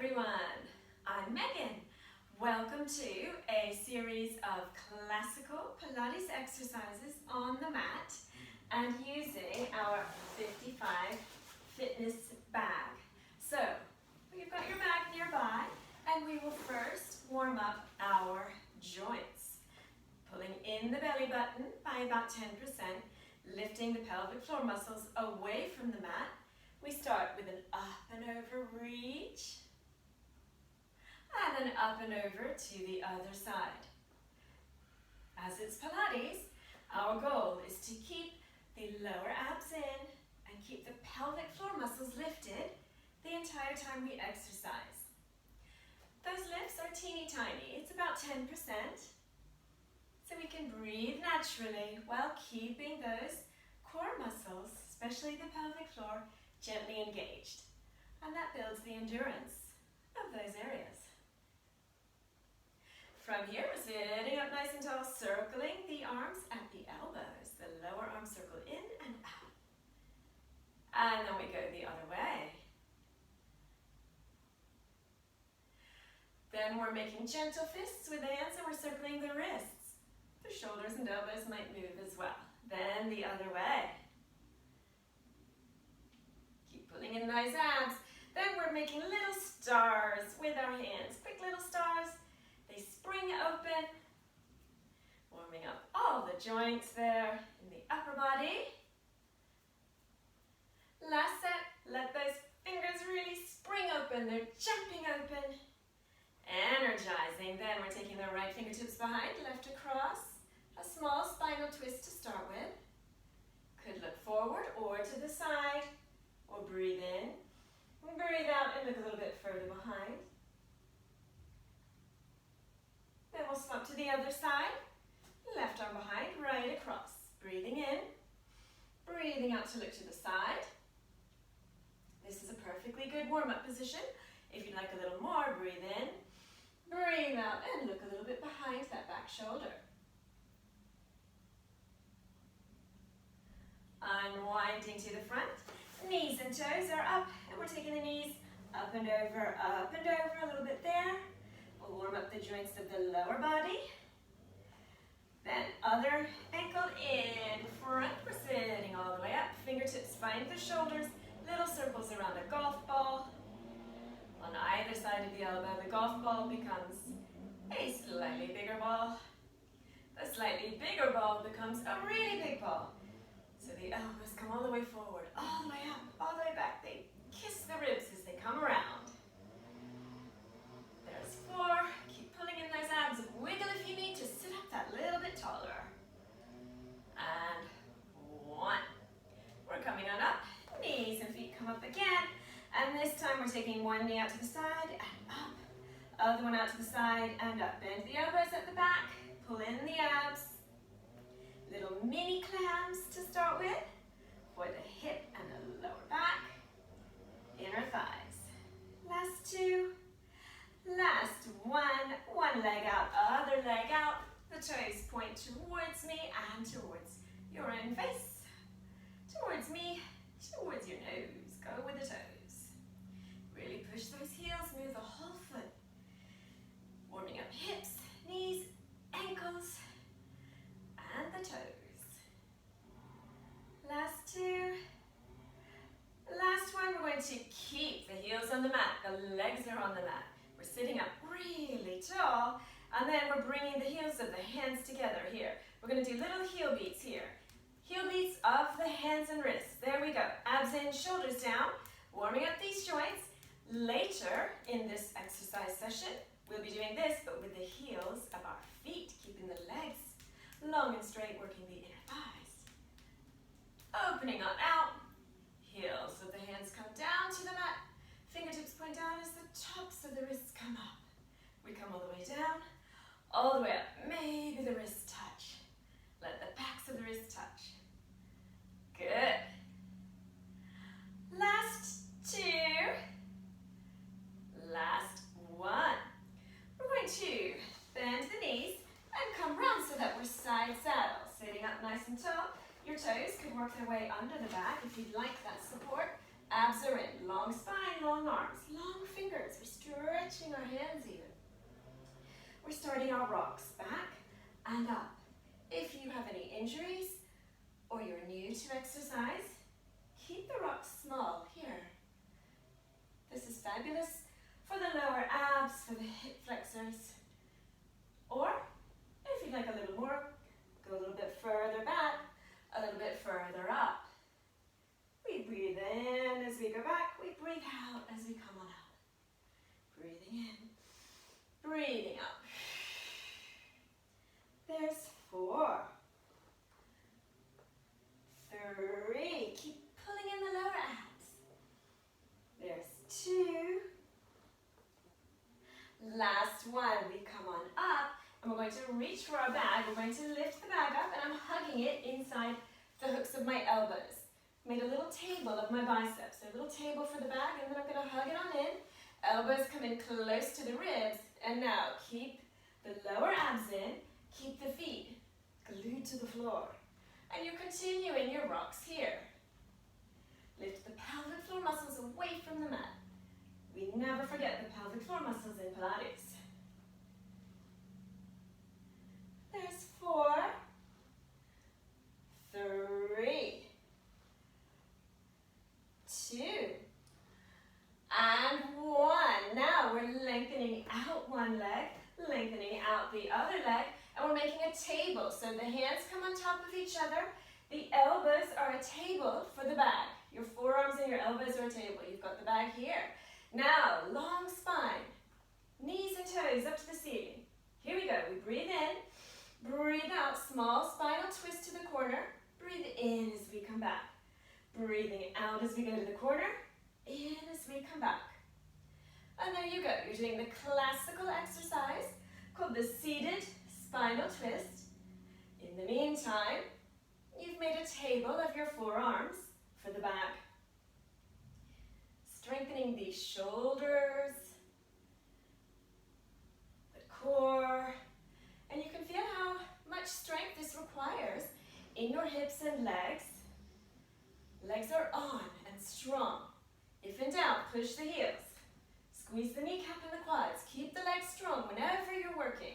everyone, I'm Megan. Welcome to a series of classical Pilates exercises on the mat and using our 55Fitness bag. So, you've got your bag nearby and we will first warm up our joints. Pulling in the belly button by about 10%, lifting the pelvic floor muscles away from the mat. We start with an up and over reach, and then up and over to the other side. As it's Pilates, our goal is to keep the lower abs in and keep the pelvic floor muscles lifted the entire time we exercise. Those lifts are teeny tiny, it's about 10%, so we can breathe naturally while keeping those core muscles, especially the pelvic floor, gently engaged. And that builds the endurance of those areas. From here, we're sitting up nice and tall, circling the arms at the elbows. The lower arms circle in and out. And then we go the other way. Then we're making gentle fists with the hands and we're circling the wrists. The shoulders and elbows might move as well. Then the other way. Keep pulling in those abs. Then we're making little stars with our hands. Quick little stars. They spring open. Warming up all the joints there in the upper body. Last set. Let those fingers really spring open. They're jumping open. Energizing. Then we're taking the right fingertips behind, left across. A small spinal twist to start with. Could look forward or to the side. Or breathe in. Breathe out and look a little bit further behind. Then we'll swap to the other side. Left arm behind, right across. Breathing in. Breathing out to look to the side. This is a perfectly good warm-up position. If you'd like a little more, breathe in. Breathe out and look a little bit behind that back shoulder. Unwinding to the front. Knees and toes are up, and we're taking the knees up and over, a little bit there. We'll warm up the joints of the lower body. Then other ankle in front. We're sitting all the way up. Fingertips find the shoulders. Little circles around a golf ball. On either side of the elbow, the golf ball becomes a slightly bigger ball. The slightly bigger ball becomes a really big ball. So the elbows come all the way forward, all the way up, all the way back. They kiss the ribs as they come around. There's 4. Keep pulling in those abs. Wiggle if you need to sit up that little bit taller. And 1. We're coming on up. Knees and feet come up again. And this time we're taking one knee out to the side and up. Other one out to the side and up. Bend the elbows at the back. Pull in the abs. Little mini clams to start with for the hip and the lower back, inner thighs. Last 2, last 1, one leg out, other leg out. The toes point towards me and towards your own face, towards me, towards your nose. Go with the toes. Really push those heels, move the whole foot. Warming up hips, knees, ankles, and the toes. Last 2. Last one, we're going to keep the heels on the mat. The legs are on the mat. We're sitting up really tall, and then we're bringing the heels of the hands together here. We're going to do little heel beats here. Heel beats of the hands and wrists. There we go. Abs in, shoulders down. Warming up these joints. Later in this exercise session, we'll be doing this, but with the heels of our feet, keeping the legs long and straight, working the inner thighs. Opening on out. Heels of the hands come down to the mat. Fingertips point down as the tops of the wrists come up. We come all the way down, all the way up. Maybe the wrists touch. Let the backs of the wrists touch. Good. Last 2. Last 1. We're going to bend the knees and come round so that we're side saddle. Sitting up nice and tall. Your toes could work their way under the back if you'd like that support. Abs are in. Long spine, long arms, long fingers. We're stretching our hands even. We're starting our rocks back and up. If you have any injuries or you're new to exercise, keep the rocks small here. This is fabulous for the lower abs, for the hip flexors. Or if you'd like a little more, go a little bit further back, a little bit further up. We breathe in as we go back, we breathe out as we come on up. Breathing in, breathing out. There's 4, 3, keep pulling in the lower abs. There's 2. Last one, we come on up and we're going to reach for our bag. We're going to lift the bag up and I'm hugging it inside the hooks of my elbows. Made a little table of my biceps, a little table for the bag, and then I'm going to hug it on in. Elbows come in close to the ribs, and now keep the lower abs in, keep the feet glued to the floor. And you're continuing your rocks here. Lift the pelvic floor muscles away from the mat. We never forget the pelvic floor muscles in Pilates. There's 4, 3, 2, and 1. Now we're lengthening out one leg, lengthening out the other leg, and we're making a table. So the hands come on top of each other. The elbows are a table for the bag. Your forearms and your elbows are a table. You've got the bag here. Now, long spine, knees and toes up to the ceiling. Here we go. We breathe in, breathe out, small spinal twist to the corner. Breathe in as we come back. Breathing out as we go to the corner, in as we come back. And there you go. You're doing the classical exercise called the seated spinal twist. In the meantime, you've made a table of your forearms for the back. Strengthening the shoulders, the core, and you can feel how much strength this requires in your hips and legs. Legs are on and strong. If in doubt, push the heels. Squeeze the kneecap and the quads. Keep the legs strong whenever you're working.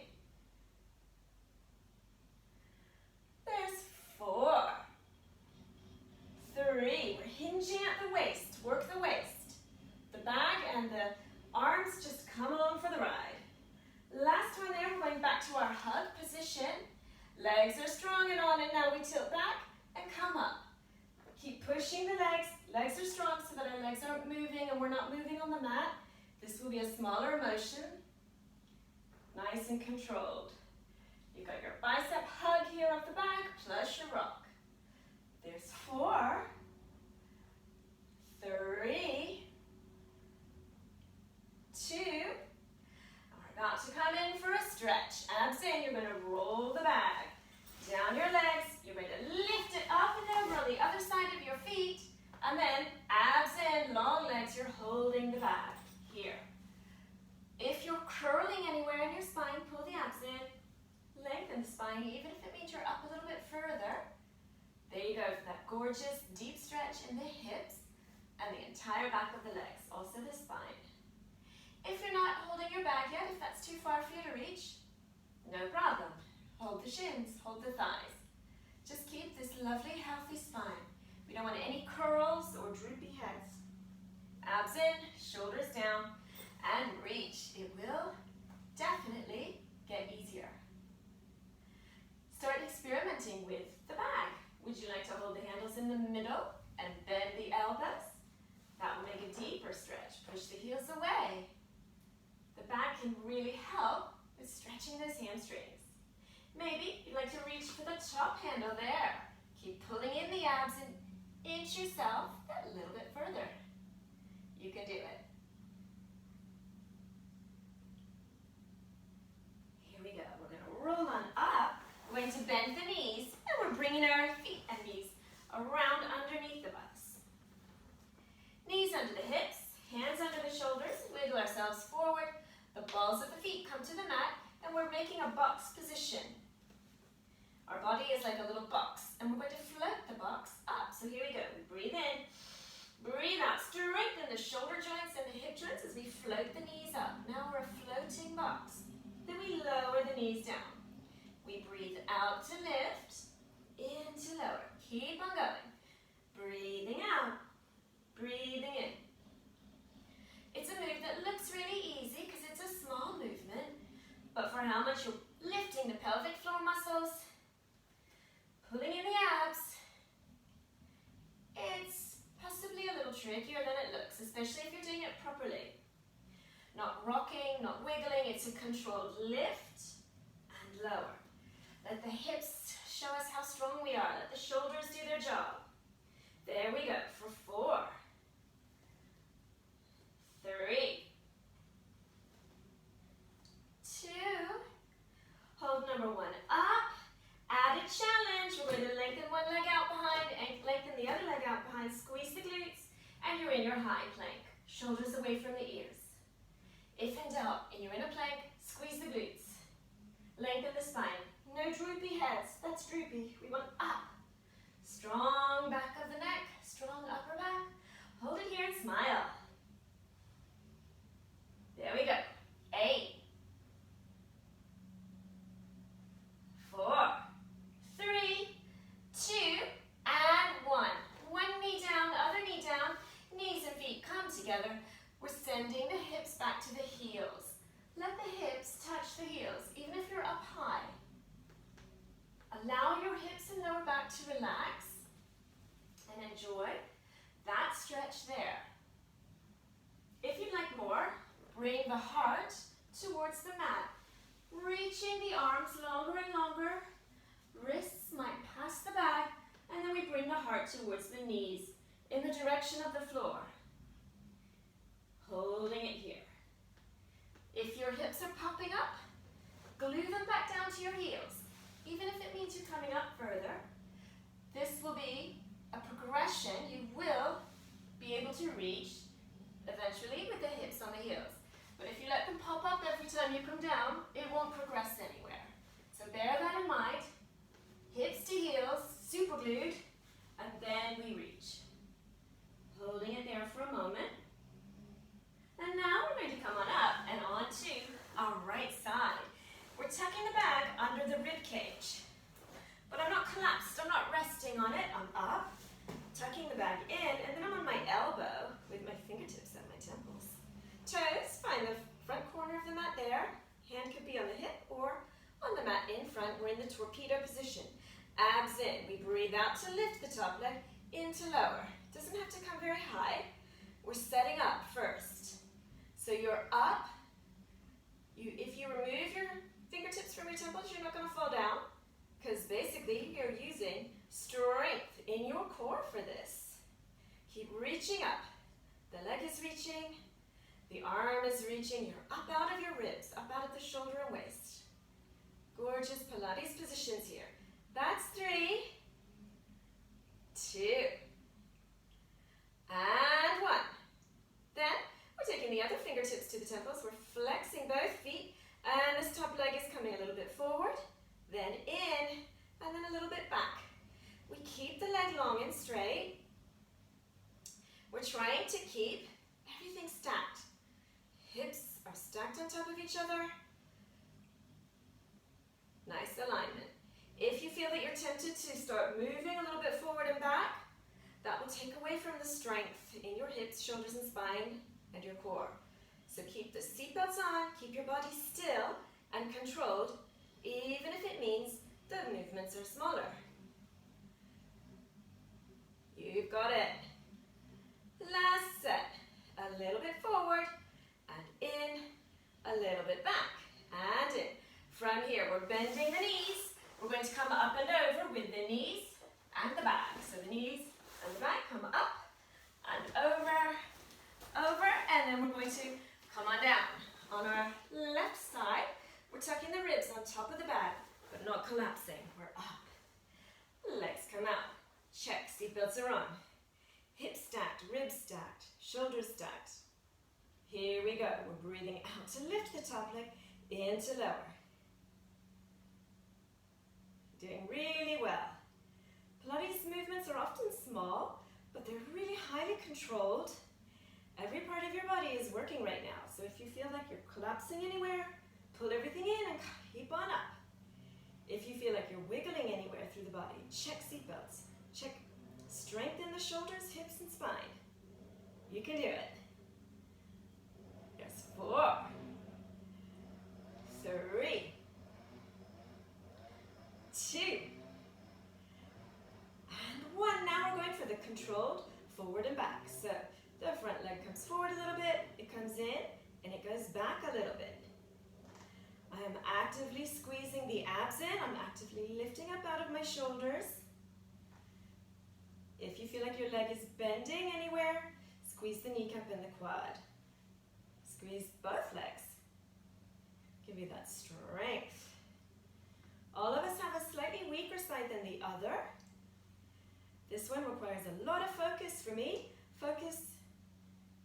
There's 4, 3. We're hinging at the waist. Work the waist. The bag and the arms just come along for the ride. Last one there, we're going back to our hug position. Legs are strong and on, and now we tilt back and come up. Keep pushing the legs. Legs are strong so that our legs aren't moving and we're not moving on the mat. This will be a smaller motion. Nice and controlled. You've got your bicep hug here off the back, plus your rock. There's 4, 3, 2, and we're about to come in for a stretch. Abs in, you're going to roll the bag. Down your legs, you're going to lift it up and over on the other side of your feet, and then abs in, long legs, you're holding the bag here. If you're curling anywhere in your spine, pull the abs in, lengthen the spine, even if it means you're up a little bit further. There you go for that gorgeous deep stretch in the hips and the entire back of the legs, also the spine. If you're not holding your bag yet, if that's too far for you to reach, no problem. Hold the shins, hold the thighs. Just keep this lovely, healthy spine. We don't want any curls or droopy heads. Abs in, shoulders down, and reach. It will definitely get easier. Start experimenting with the bag. Would you like to hold the handles in the middle and bend the elbows? That will make a deeper stretch. Push the heels away. The bag can really help with stretching those hamstrings. Maybe you'd like to reach for the top handle there. Keep pulling in the abs and inch yourself a little bit further. You can do it. Here we go. We're going to roll on up. We're going to bend the knees, and we're bringing our feet and knees around underneath the butts. Knees under the hips, hands under the shoulders, wiggle ourselves forward. The balls of the feet come to the mat, and we're making a box position. Our body is like a little box, and we're going to float the box up. So here we go. We breathe in, breathe out, stretch float the knees up. Now we're a floating box. Then we lower the knees down. We breathe out to lift, in to lower. Keep on going. Breathing out, breathing in. It's a move that looks really easy because it's a small movement, but for how much you're lifting the pelvic floor muscles, pulling in the abs, it's possibly a little trickier than it looks, especially if you're doing it properly. Not rocking, not wiggling, it's a controlled lift and lower. Let the hips show us how strong we are. Let the shoulders do their job. There we go for 4, 3, 2, hold number 1 up, added challenge. We're going to lengthen one leg out behind and lengthen the other leg out behind, squeeze the glutes, and you're in your high plank. Shoulders away from the ears. If in doubt, and you're in a plank, squeeze the glutes. Lengthen the spine. No droopy heads, that's droopy. We want up. Strong back of the neck, strong upper back. Hold it here and smile. There we go. 8, 4, 3, 2, and 1. One knee down, the other knee down. Knees and feet come together. We're sending the hips back to the heels. Let the hips touch the heels, even if you're up high. Allow your hips and lower back to relax and enjoy that stretch there. If you'd like more, bring the heart towards the mat. Reaching the arms longer and longer. Wrists might pass the back, and then we bring the heart towards the knees in the direction of the floor. Holding it here. If your hips are popping up, glue them back down to your heels. Even if it means you're coming up further, this will be a progression you will be able to reach eventually with the hips on the heels. But if you let them pop up every time you come down, it won't progress anywhere. So bear that in mind. Hips to heels, super glued, and then we reach. Holding it there for a moment. And now we're going to come on up and onto our right side. We're tucking the bag under the rib cage. But I'm not collapsed, I'm not resting on it. I'm up, tucking the bag in, and then I'm on my elbow with my fingertips at my temples. Toes, find the front corner of the mat there. Hand could be on the hip or on the mat in front. We're in the torpedo position. Abs in. We breathe out to lift the top leg, in to lower. Doesn't have to come very high. We're setting up first. So you're up. If you remove your fingertips from your temples, you're not going to fall down, because basically you're using strength in your core for this. Keep reaching up. The leg is reaching. The arm is reaching. You're up out of your ribs, up out of the shoulder and waist. Gorgeous Pilates positions here. That's 3, 2, and 1. Then we're taking the other fingertips to the temples. We're flexing both feet, and this top leg is coming a little bit forward, then in, and then a little bit back. We keep the leg long and straight. We're trying to keep everything stacked. Hips are stacked on top of each other. Nice alignment. If you feel that you're tempted to start moving a little bit forward and back, that will take away from the strength in your hips, shoulders, and spine, and your core. So keep the seatbelts on, keep your body still and controlled, even if it means the movements are smaller. You've got it. Last set. A little bit forward and in, a little bit back and in. From here, we're bending the knees. We're going to come up and over with the knees and the back. So the knees and the back come up and over, and then we're going to come on down. On our left side, we're tucking the ribs on top of the bag, but not collapsing. We're up. Legs come out. Check, seatbelts are on. Hips stacked, ribs stacked, shoulders stacked. Here we go. We're breathing out to lift the top leg, in to lower. Doing really well. Pilates movements are often small, but they're really highly controlled. Every part of your body is working right now. So if you feel like you're collapsing anywhere, pull everything in and keep on up. If you feel like you're wiggling anywhere through the body, check seatbelts. Check strength in the shoulders, hips, and spine. You can do it. There's 4, 3, 2, and 1. Now we're going for the controlled forward and back. So the front leg comes forward a little bit, it comes in, and it goes back a little bit. I am actively squeezing the abs in. I'm actively lifting up out of my shoulders. If you feel like your leg is bending anywhere, squeeze the kneecap and the quad. Squeeze both legs. Give you that strength. All of us have a slightly weaker side than the other. This one requires a lot of focus for me. Focus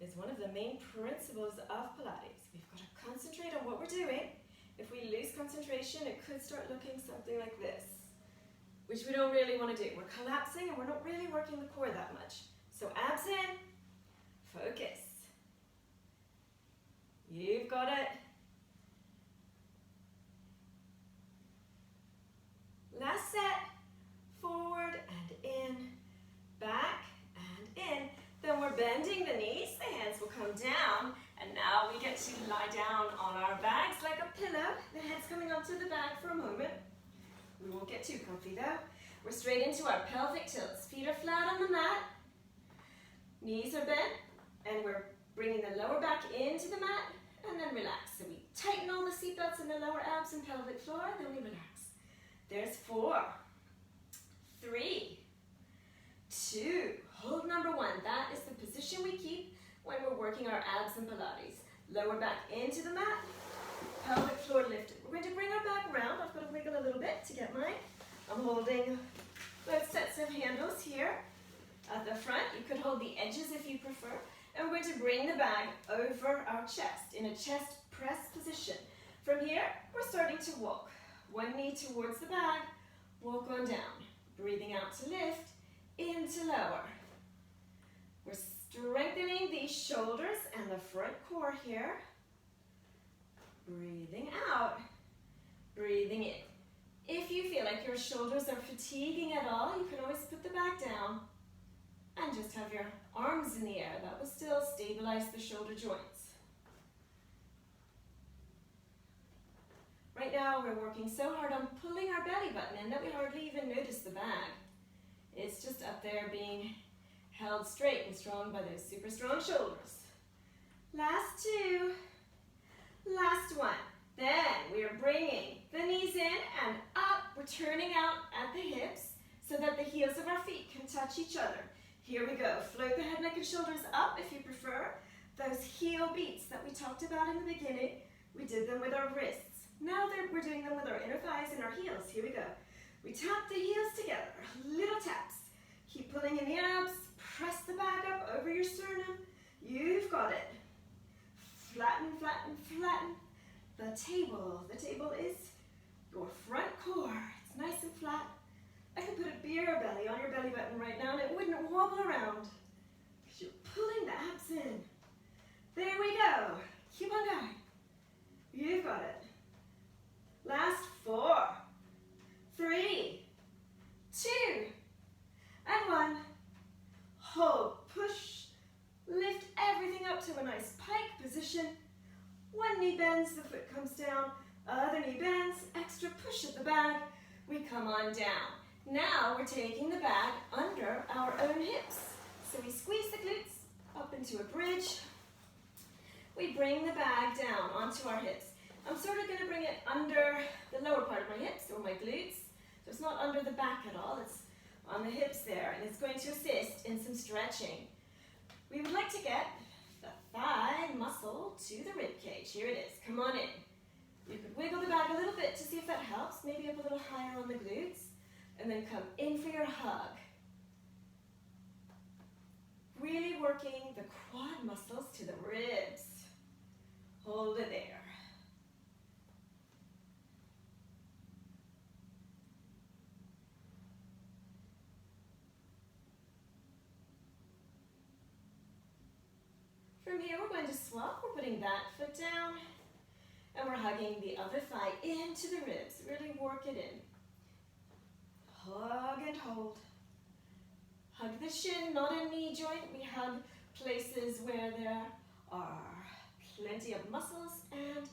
is one of the main principles of Pilates. We've got to concentrate on what we're doing. If we lose concentration, it could start looking something like this, which we don't really want to do. We're collapsing and we're not really working the core that much. So abs in, focus. You've got it. Last set, forward and in, back and in. Then we're bending the knees, the hands will come down, and now we get to lie down on our bags like a pillow. The head's coming onto the bag for a moment. We won't get too comfy though. We're straight into our pelvic tilts. Feet are flat on the mat, knees are bent, and we're bringing the lower back into the mat, and then relax. So we tighten all the seatbelts in the lower abs and pelvic floor, then we relax. There's 4, 3, 2, hold number 1. That is the position we keep when we're working our abs and Pilates. Lower back into the mat, pelvic floor lifted. We're going to bring our back around. I've got to wiggle a little bit to get mine. I'm holding both sets of handles here at the front. You could hold the edges if you prefer. And we're going to bring the bag over our chest in a chest press position. From here, we're starting to walk. One knee towards the bag, walk on down. Breathing out to lift, in to lower. We're strengthening the shoulders and the front core here. Breathing out, breathing in. If you feel like your shoulders are fatiguing at all, you can always put the back down and just have your arms in the air. That will still stabilize the shoulder joints. Right now, we're working so hard on pulling our belly button in that we hardly even notice the bag. It's just up there being held straight and strong by those super strong shoulders. Last 2, last 1. Then we are bringing the knees in and up. We're turning out at the hips so that the heels of our feet can touch each other. Here we go. Float the head, neck, and shoulders up if you prefer. Those heel beats that we talked about in the beginning, we did them with our wrists. Now we're doing them with our inner thighs and our heels. Here we go. We tap the heels together, little taps. Keep pulling in the abs, press the back up over your sternum. You've got it. Flatten, flatten, flatten. The table is your front core. It's nice and flat. I could put a beer belly on your belly button right now and it wouldn't wobble around because you're pulling the abs in. There we go. Keep on going. You've got it. Last 4, 3, 2, and 1. Hold, push, lift everything up to a nice pike position. One knee bends, the foot comes down, other knee bends, extra push at the bag. We come on down. Now we're taking the bag under our own hips. So we squeeze the glutes up into a bridge. We bring the bag down onto our hips. I'm sort of going to bring it under the lower part of my hips, or my glutes. So it's not under the back at all, it's on the hips there, and it's going to assist in some stretching. We would like to get the thigh muscle to the rib cage. Here it is. Come on in. You could wiggle the bag a little bit to see if that helps, maybe up a little higher on the glutes, and then come in for your hug. Really working the quad muscles to the ribs. Hold it there. From From here, we're going to swap. We're putting that foot down, and we're hugging the other thigh into the ribs. Really work it in. Hug and hold. Hug the shin, not a knee joint. We hug places where there are plenty of muscles and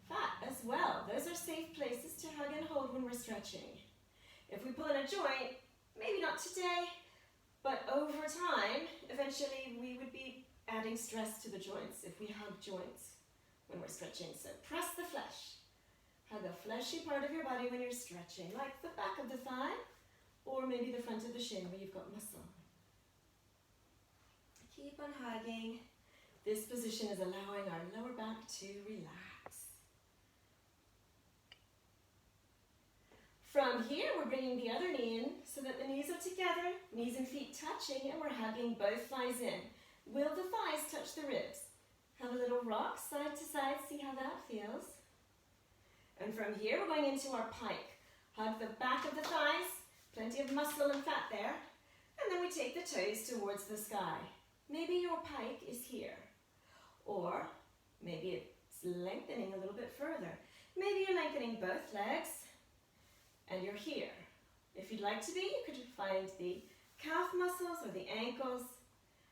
fat as well. Those are safe places to hug and hold when we're stretching. If we pull in a joint, maybe not today, but over time, eventually we would be adding stress to the joints if we hug joints when we're stretching. So press the flesh. Hug a fleshy part of your body when you're stretching, like the back of the thigh, or maybe the front of the shin where you've got muscle. Keep on hugging. This position is allowing our lower back to relax. From here, we're bringing the other knee in so that the knees are together, knees and feet touching, and we're hugging both thighs in. Will the thighs touch the ribs? Have a little rock side to side, see how that feels. And from here, we're going into our pike. Hug the back of the thighs, plenty of muscle and fat there. And then we take the toes towards the sky. Maybe your pike is here. Or maybe it's lengthening a little bit further. Maybe you're lengthening both legs and you're here. If you'd like to be, you could find the calf muscles or the ankles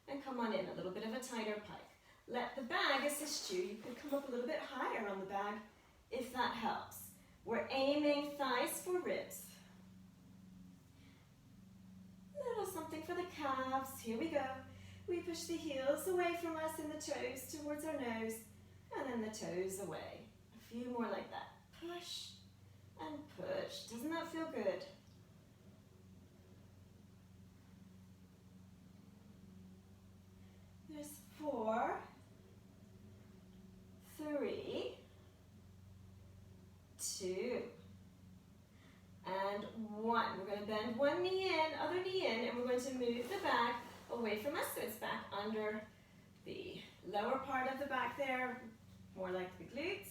and come on in, a little bit of a tighter pike. Let the bag assist you. You could come up a little bit higher on the bag if that helps. We're aiming thighs for ribs. A little something for the calves. Here we go. We push the heels away from us and the toes towards our nose, and then the toes away. A few more like that. Push and push. Doesn't that feel good? There's 4, 3, 2, and 1. We're going to bend one knee in, other knee in, and we're going to move the back away from us so it's back under the lower part of the back there, more like the glutes.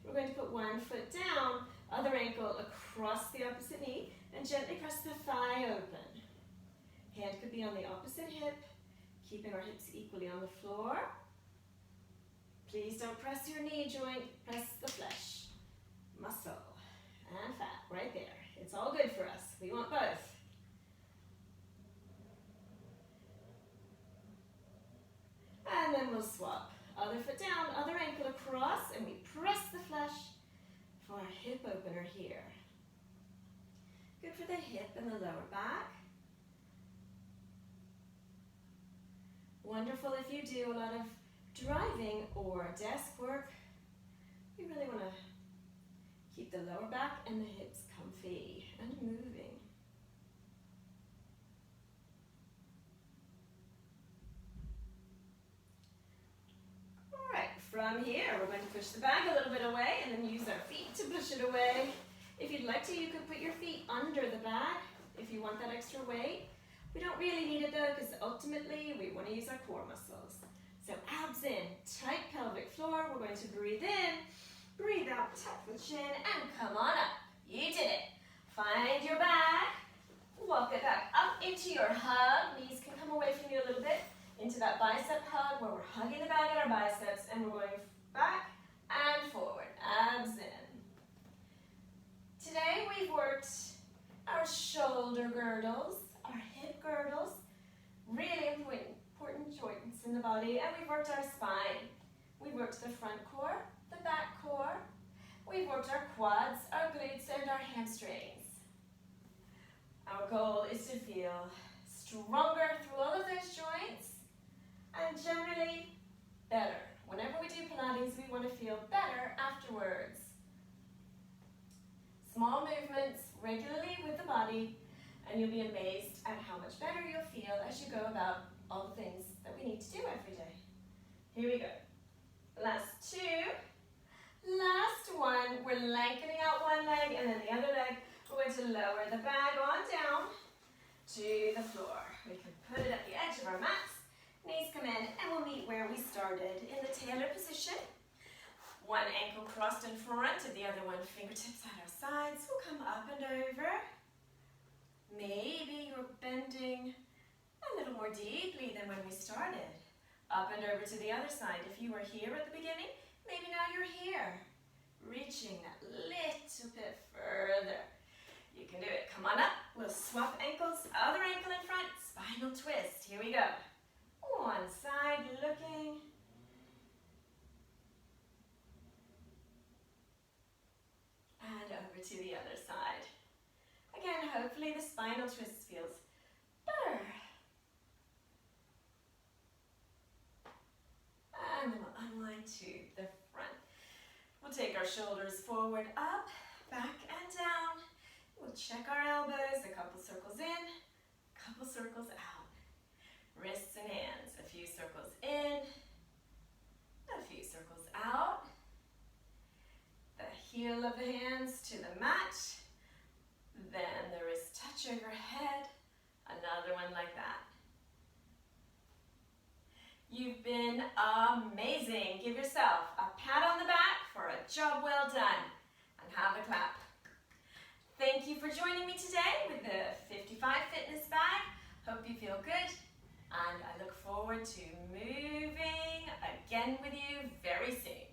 We're going to put one foot down, other ankle across the opposite knee, and gently press the thigh open. Hand could be on the opposite hip, keeping our hips equally on the floor. Please don't press your knee joint, press the flesh. Muscle and fat right there. It's all good for us. We want both. And then we'll swap. Other foot down, other ankle across, and we press the flesh for our hip opener here. Good for the hip and the lower back. Wonderful if you do a lot of driving or desk work. You really want to keep the lower back and the hips comfy and moving. Alright, from here we're going to push the bag a little bit away and then use our feet to push it away. If you'd like to, you could put your feet under the bag if you want that extra weight. We don't really need it though, because ultimately we want to use our core muscles. So abs in, tight pelvic floor. We're going to breathe in, breathe out, tuck the chin, and come on up. You did it. Find your bag, walk it back up into your hug. Knees can come away from you a little bit into that bicep hug where we're hugging the bag at our biceps, and we're going back and forward, abs in. Today we've worked our shoulder girdles, our hip girdles, really important joints in the body, and we've worked our spine. We've worked the front core, the back core. We've worked our quads, our glutes, and our hamstrings. Our goal is to feel stronger through all of those joints and generally better. Whenever we do Pilates, we want to feel better afterwards. Small movements regularly with the body, and you'll be amazed at how much better you'll feel as you go about all the things that we need to do every day. Here we go. Last 2. Last one. We're lengthening out one leg and then the other leg. We're going to lower the bag on down to the floor. We can put it at the edge of our mats. Knees come in and we'll meet where we started in the tailor position. One ankle crossed in front of the other one, fingertips at our sides. We'll come up and over. Maybe you're bending a little more deeply than when we started. Up and over to the other side. If you were here at the beginning, maybe now you're here. Reaching that little bit further. You can do it. Come on up. We'll swap ankles. Other ankle in front. Spinal twist. Here we go. One side looking. And over to the other side. Again, hopefully the spinal twist feels better. And then we'll unwind to the front. We'll take our shoulders forward, up, back, and down. We'll check our elbows, a couple circles in, a couple circles out. Wrists and hands, a few circles in, a few circles out. The heel of the hands to the mat. Then the wrist touch overhead. Another one like that. You've been amazing. Give yourself a pat on the back for a job well done. And have a clap. Thank you for joining me today with the 55Fitness bag. Hope you feel good. And I look forward to moving again with you very soon.